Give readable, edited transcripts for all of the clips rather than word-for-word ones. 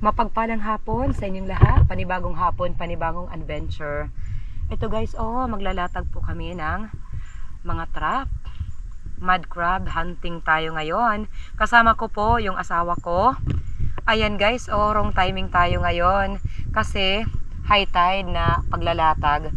Mapagpalang hapon sa inyong lahat. Panibagong hapon, panibagong adventure. Ito guys, maglalatag po kami ng mga trap. Mud crab hunting tayo ngayon. Kasama ko po yung asawa ko. Ayan guys, wrong timing tayo ngayon. Kasi high tide na paglalatag.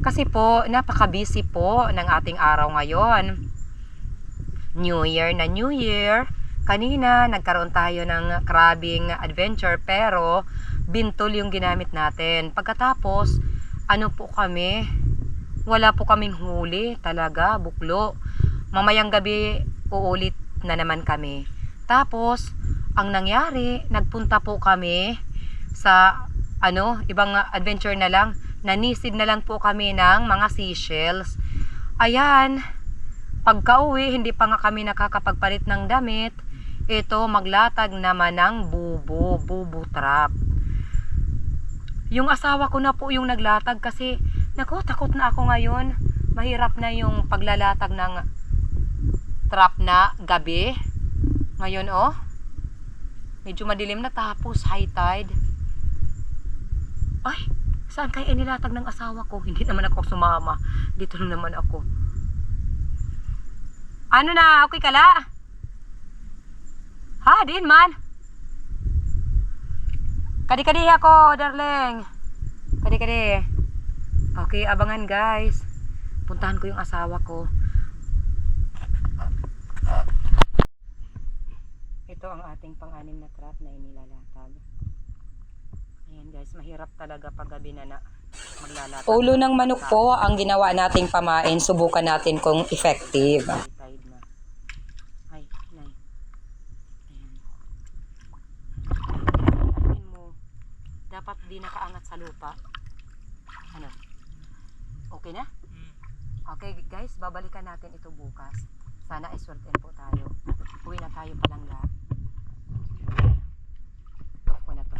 Kasi po, napaka-busy po ng ating araw ngayon. New Year na New Year. Kanina, nagkaroon tayo ng crabbing adventure pero bintol yung ginamit natin. Pagkatapos, wala po kaming huli talaga, buklo. Mamayang gabi, uulit na naman kami. Tapos, ang nangyari, nagpunta po kami sa ibang adventure na lang. Nanisid na lang po kami ng mga seashells. Ayan, pagka-uwi, hindi pa nga kami nakakapagpalit ng damit. Ito, maglatag naman ng bubo trap. Yung asawa ko na po yung naglatag kasi, takot na ako ngayon. Mahirap na yung paglalatag ng trap na gabi. Ngayon, medyo madilim na tapos high tide. Ay, saan kaya inilatag ng asawa ko? Hindi naman ako sumama. Dito naman ako. Ano na? Okay ka la? Ha, din man. Kadi-kadi ako, darling. Kadi-kadi. Okay, abangan guys. Puntahan ko yung asawa ko. Ito ang ating pang-anim na trap na inilalatag. Ayan guys, mahirap talaga pag gabi na maglalatag. Ulo ng manok po ang ginawa nating pamain. Subukan natin kung effective. Dapat di nakaangat sa lupa. Okay na? Okay guys, babalikan natin ito bukas. Sana ay swerten po tayo. Uwi na tayo palangga. Off ko na to.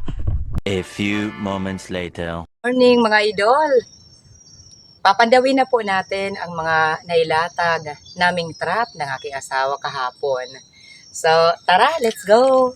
A few moments later. Morning mga idol. Papandawin na po natin ang mga nailatag naming trap ng aking asawa kahapon. So, tara, let's go!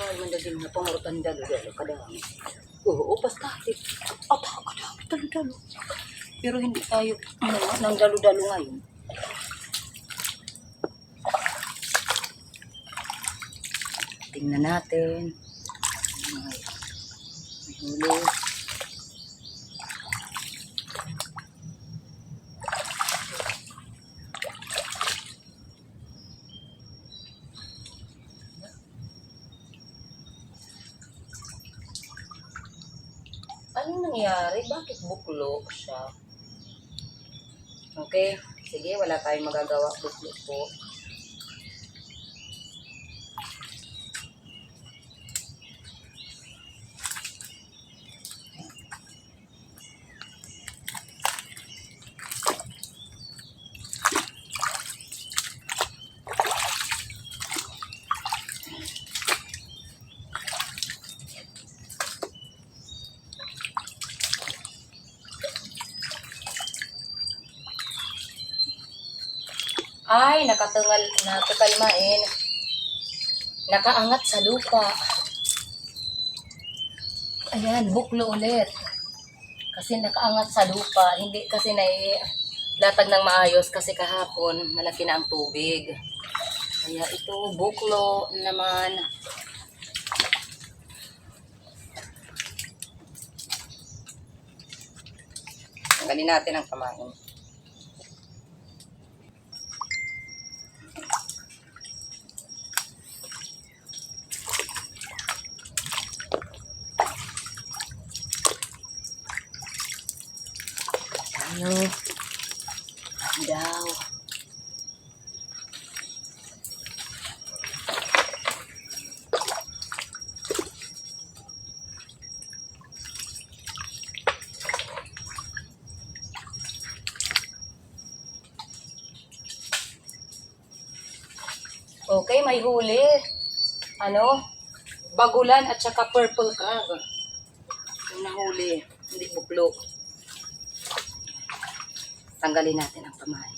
Ay, mandagin nga pangarutan dalo-dalo kadami. Oo, basta. Kadami dalo-dalo. Pero hindi tayo ng dalo-dalo ngayon. Tingnan natin. May huli. Anong nangyari? Bakit buklok siya? Okay. Sige, wala tayong magagawa. Buklok po. Ay, nakakalmain. Nakaangat sa lupa. Ayan, buklo ulit. Kasi nakaangat sa lupa. Hindi kasi nailatag ng maayos kasi kahapon malaki na ang tubig. Kaya ito, buklo naman. Tanggalin natin ang pamain. Ano? Daw. Okay, may huli. Ano? Bagulan at saka purple crab. Yung nahuli. Hindi buklo. Tanggalin natin ang pamahay.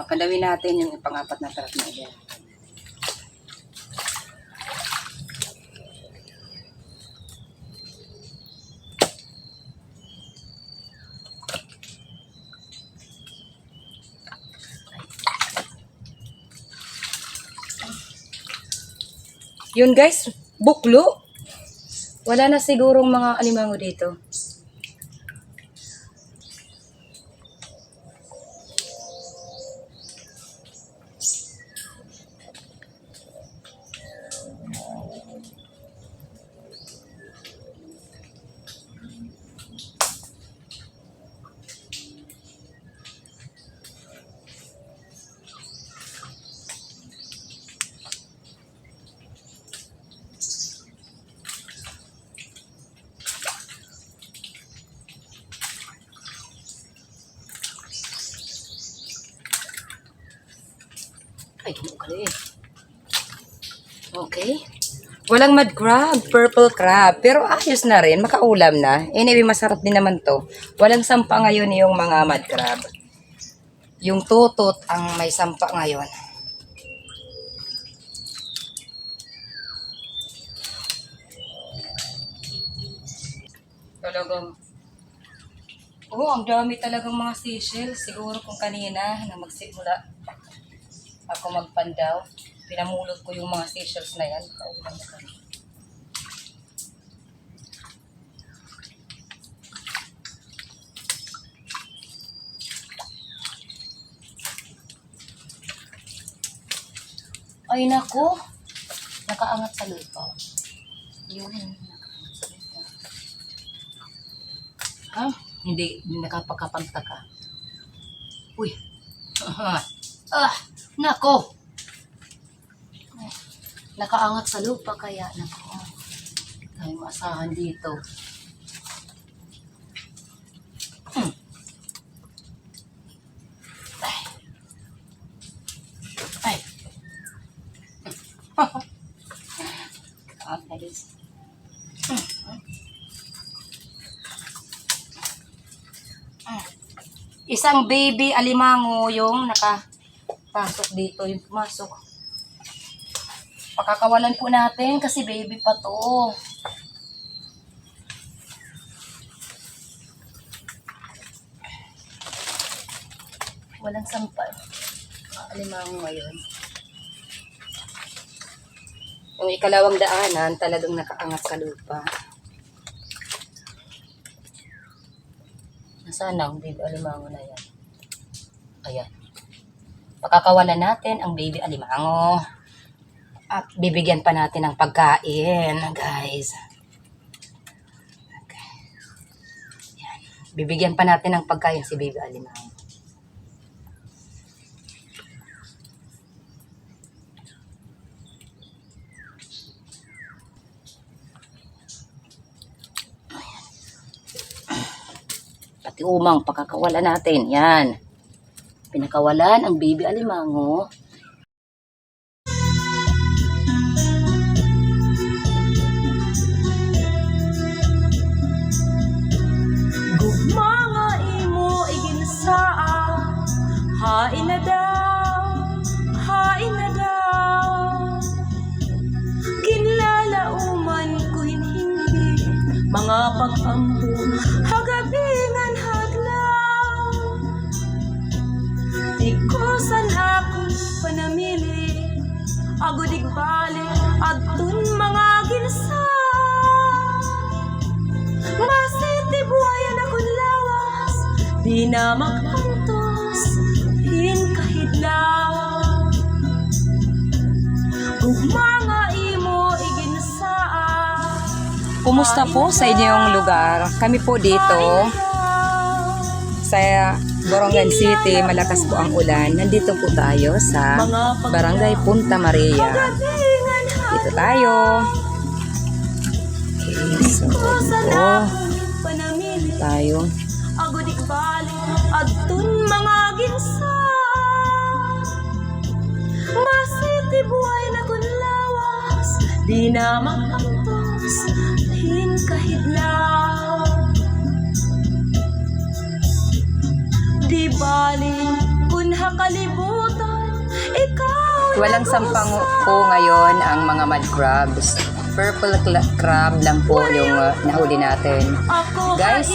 Papadawin natin yung pang-apat na trap na yan. Yun guys, buklo. Wala na sigurong mga alimango dito. Ay, okay. Okay. Walang mud crab, purple crab. Pero ayos na rin, makaulam na. Anyway, masarap din naman to. Walang sampa ngayon yung mga mud crab. Yung tutot ang may sampa ngayon. Talagang, ang dami talagang mga seashells. Siguro kung kanina na magsimula ako magpandaw, pinamulot ko yung mga seashells na yan. Kaulan na kami. Ay nako, nakaangat sa lupa. Yun, nakaangat sa lupa. Ha? Hindi nakapagkapagtaka. Uy. Nako. Nakaangat sa lupa kaya nako. Tayo maasahan dito. Ay. Guys. Isang baby alimango yung nakapasok dito, yung pumasok. Pakakawalan po natin kasi baby pa to. Walang sampal. Alimango ngayon. Yung ikalawang daanan talagang nakaangat sa lupa. Nasaan ang baby alimango na yan? Ayan. Pakakawalan natin ang baby alimango. At bibigyan pa natin ng pagkain, guys. Okay. Ayan. Bibigyan pa natin ng pagkain si baby alimango. Pati umang pakakawalan natin. Yan. Pinakawalan ang baby alimango. mga pag-ampo hagabingan hadlaw. Tikusan akong panamili, agudig bali adtun mga ginsa. Masiti buhayan akong lawas, di na magantos hinkahidlaw. Ug mga imo iginsaa. Kumusta po sa inyong lugar? Kami po dito sa Borongan City, malakas po ang ulan. Nandito po tayo sa Barangay Punta Maria. Dito tayo. Okay, so dito tayo. Agudik balik adtun mga ginsa. Masiti buhay na kun lawas, di na magantos hinkahidlaw. Di bali kun hakalibutan ikaw. Walang sampang po ngayon ang mga mud crabs. Purple crab lang po yung nahuli natin. Guys,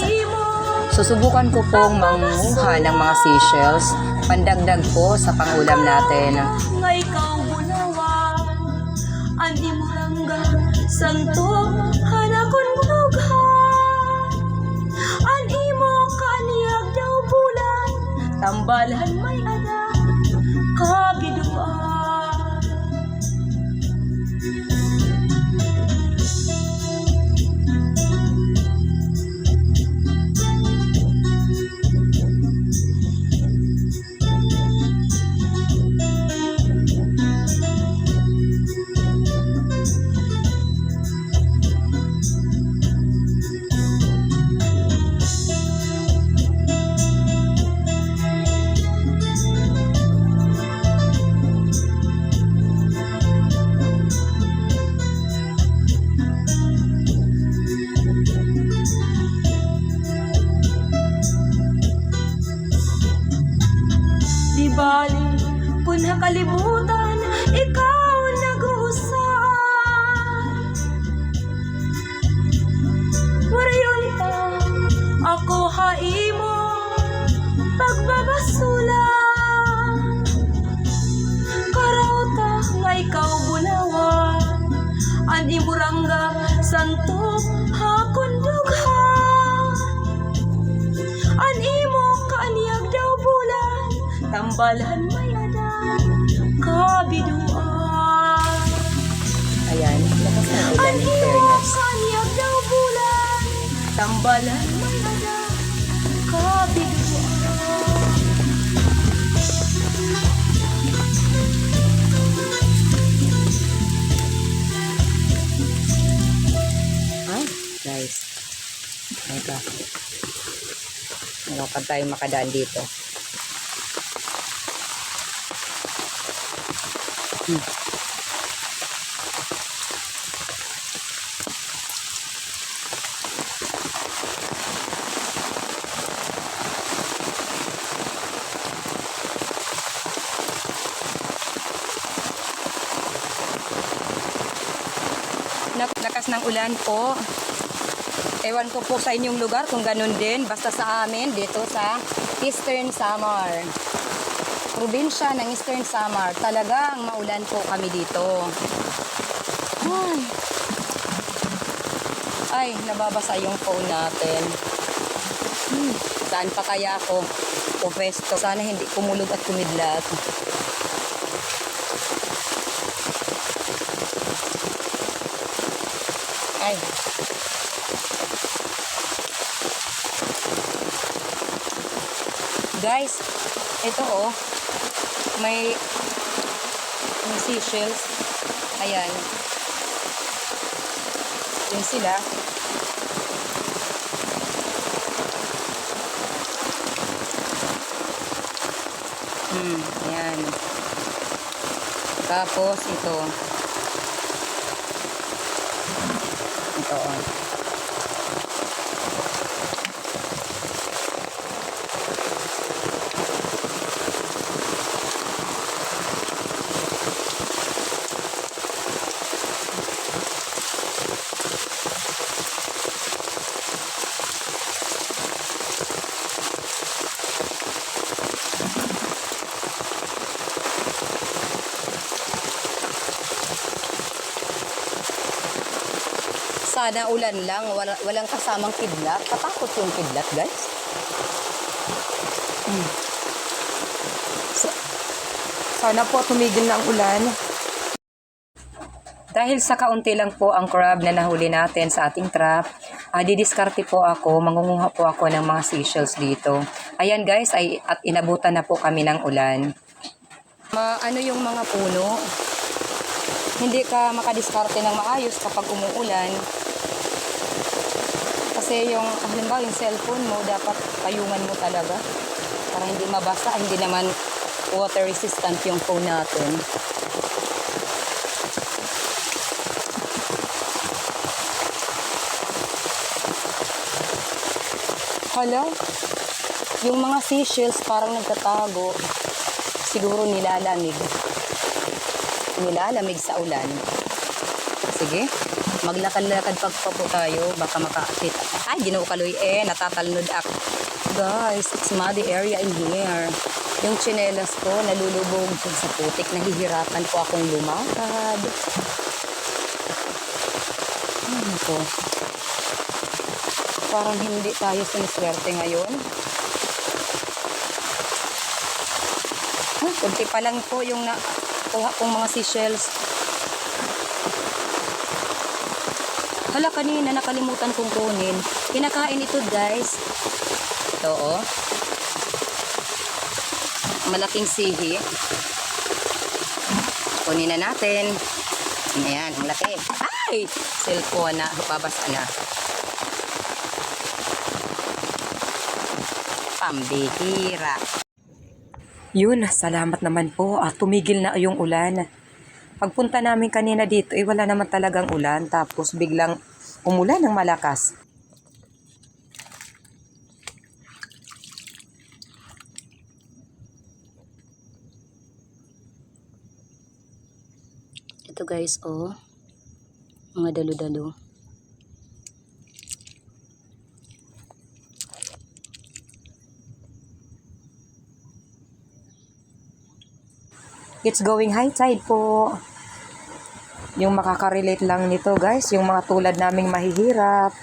susubukan ko pong manguha ng mga seashells. Pandagdag po sa pangulam natin. Nga ikaw bunawan, an imurangga santo hanakon bulughan. An imo kaniyag daw bulan, tambalan may ada kabiduan. Di bali kun hakalibutan ikaw nag-uusap. Warayon ta ako haimo pagbabasulan. Karauta nga ikaw bulawan, an imurangga santo hakon dughan. An imo kaanyag daw bulan, tambalan may ada kabiduan. Ayan, lakas ng ulan An in imo fairness. kaanyag daw bulan, tambalan may ada kabiduan. Ay, guys. Teka. Ano pa tayo makadaan dito? Lakas ng ulan po. Ewan ko po sa inyong lugar kung ganun din. Basta sa amin, dito sa Eastern Samar. Probinsya ng Eastern Samar. Talagang maulan po kami dito. Ay, nababasa yung phone natin. Saan pa kaya ako pwesto? Sana hindi kumulog at kumidlat. Ay. Guys, ito oh. May seashells. Ayan. Yun sila. Ayan. Tapos ito. Ito oh. sana ulan lang, walang kasamang kidlat. Katakot yung kidlat, guys. Sana po tumigil na ang ulan. Dahil sa kaunti lang po ang crab na nahuli natin sa ating trap, didiskarte po ako, mangunguha po ako ng mga seashells dito. Ayan guys, at inabutan na po kami ng ulan. Ano yung mga puno, hindi ka makadiskarte ng maayos kapag umuulan. Kasi yung, halimbawa yung cellphone mo, dapat payungan mo talaga para hindi mabasa, hindi naman water resistant yung phone natin. Hala, yung mga seashells parang nagtatago. Siguro nilalamig. Nilalamig sa ulan. Sige, maglakad-lakad pa po tayo. Baka makakita. Ay, ginukaloy natatalnod ako. Guys, it's muddy area in here. Yung tsinelas ko, nalulubog sa putik. Nahihirapan po akong lumakad. Ano to? Parang hindi tayo siniswerte ngayon. Kunti pa lang po yung nakuha kong mga seashells. Hala, kanina nakalimutan kong kunin. Kinakain ito guys. Ito oh. Malaking sihi. Kunin na natin. Ayan, ang laki. Ay! Cellphone na. Babasa na. Pambihira. Yun, salamat naman po at tumigil na yung ulan. Pagpunta namin kanina dito, wala naman talagang ulan tapos biglang umulan ng malakas. Ito guys, oh. Mga dalo-dalo. It's going high tide po. Yung makaka-relate lang nito guys, yung mga tulad naming mahihirap.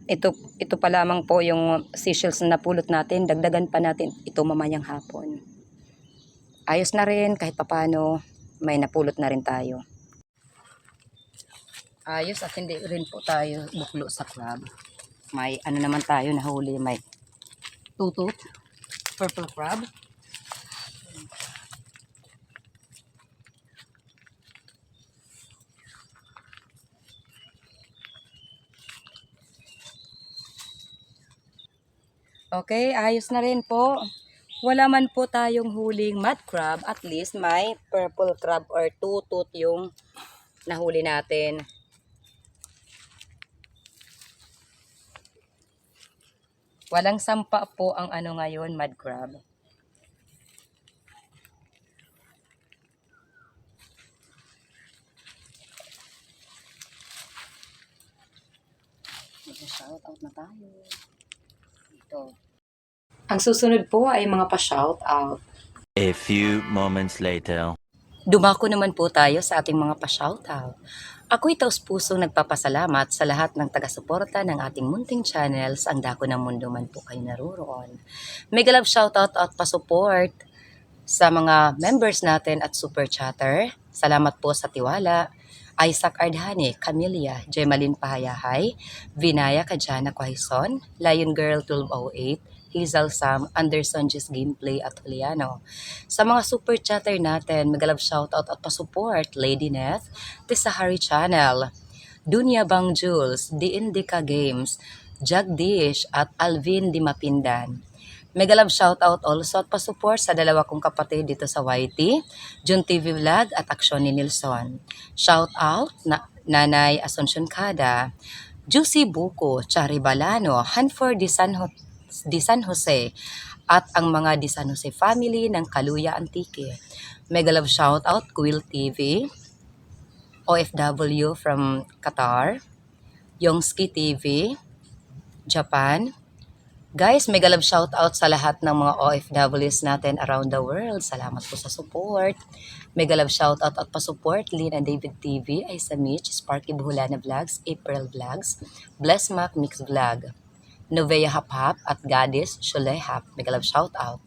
Ito pa lamang po yung seashells na napulot natin. Dagdagan pa natin ito mamayang hapon. Ayos na rin kahit papano may napulot na rin tayo. Ayos at hindi rin po tayo buklo sa crab. May ano naman tayo nahuli, may tutut, purple crab. Okay, ayos na rin po. Wala man po tayong huling mud crab, at least may purple crab or tutut yung nahuli natin. Walang sampa po ang ano ngayon, mud crab. Shout out na tayo. dito. Ang susunod po ay mga pa-shoutout. A few moments later. Dumako naman po tayo sa ating mga pa-shoutout. Ako'y taus-pusong nagpapasalamat sa lahat ng taga-suporta ng ating munting channels, ang Dako ng Mundo man po kayo naroroon. Mega love shoutout at pa-support sa mga members natin at super chatter. Salamat po sa tiwala. Isaac Ardhani, Camelia, Jemalyn Pahayahay, Vinaya Kajana Quaison, Lion Girl 1208, Hazel Sam, Anderson Gis Gameplay at Juliano. Sa mga super chatter natin, magalab shoutout at pa-support, Lady Neth, Tisahari Channel, Dunya Bang Jules, The Indica Games, Jagdish at Alvin Di Mapindan. Megalab shoutout also at pa-support sa dalawa kong kapatid dito sa YT, Jun TV Vlog at Aksyon ni Nilson. Shoutout na Nanay Asuncion Kada, Juicy Buko, Chari Balano, Hanford Di San Jose at ang mga Di San Jose family ng Kaluya Antique. Megalab shoutout Quill TV, OFW from Qatar, Yongski TV, Japan. Guys, mega love shoutout sa lahat ng mga OFWs natin around the world. Salamat po sa support. Mega love shoutout at pa-support Lynn and David TV, Isa Mitch, Sparky Buhulana Vlogs, April Vlogs, Bless Mac Mix Vlog, Novea Hap Hap at Goddess Shulay Hap. Mega love shoutout.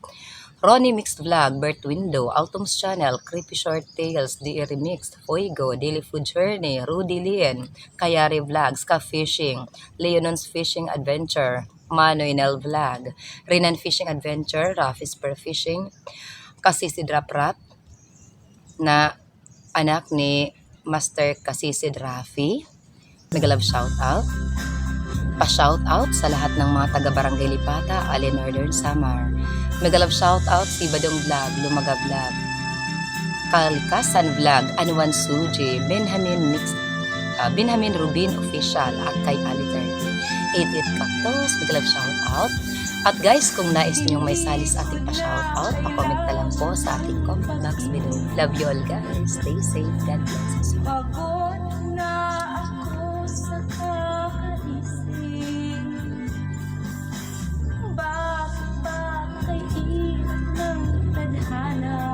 Ronnie Mixed Vlog, Bert Window, Altum's Channel, Creepy Short Tales, DE Remixed, Fuego, Daily Food Journey, Rudy Lien, Kayari Vlogs, Ka Fishing, Leonon's Fishing Adventure, Manoy Nel Vlog, Rinan Fishing Adventure, Rafi's Per Fishing, Kasisi Drap Rap, na anak ni Master Kasisid Rafi. Mega love shoutout. Pa-shoutout sa lahat ng mga taga-barangay Lipata, Ali Northern Samar. Mega love shoutout si Badong Vlog, Lumaga Vlog, Kalikasan Vlog, Anuan Suji, Benjamin Rubin Official at kay Ali Turkey. 88 Cactus, mega love shoutout. At guys, kung nais ninyong may sali sa ating pa-shoutout, pa-comment na lang po sa ating comment box below. Love you all guys. Stay safe. God bless you. Pagod na ako sa kakaisip. Bakit ba kay ilan ng tadhana?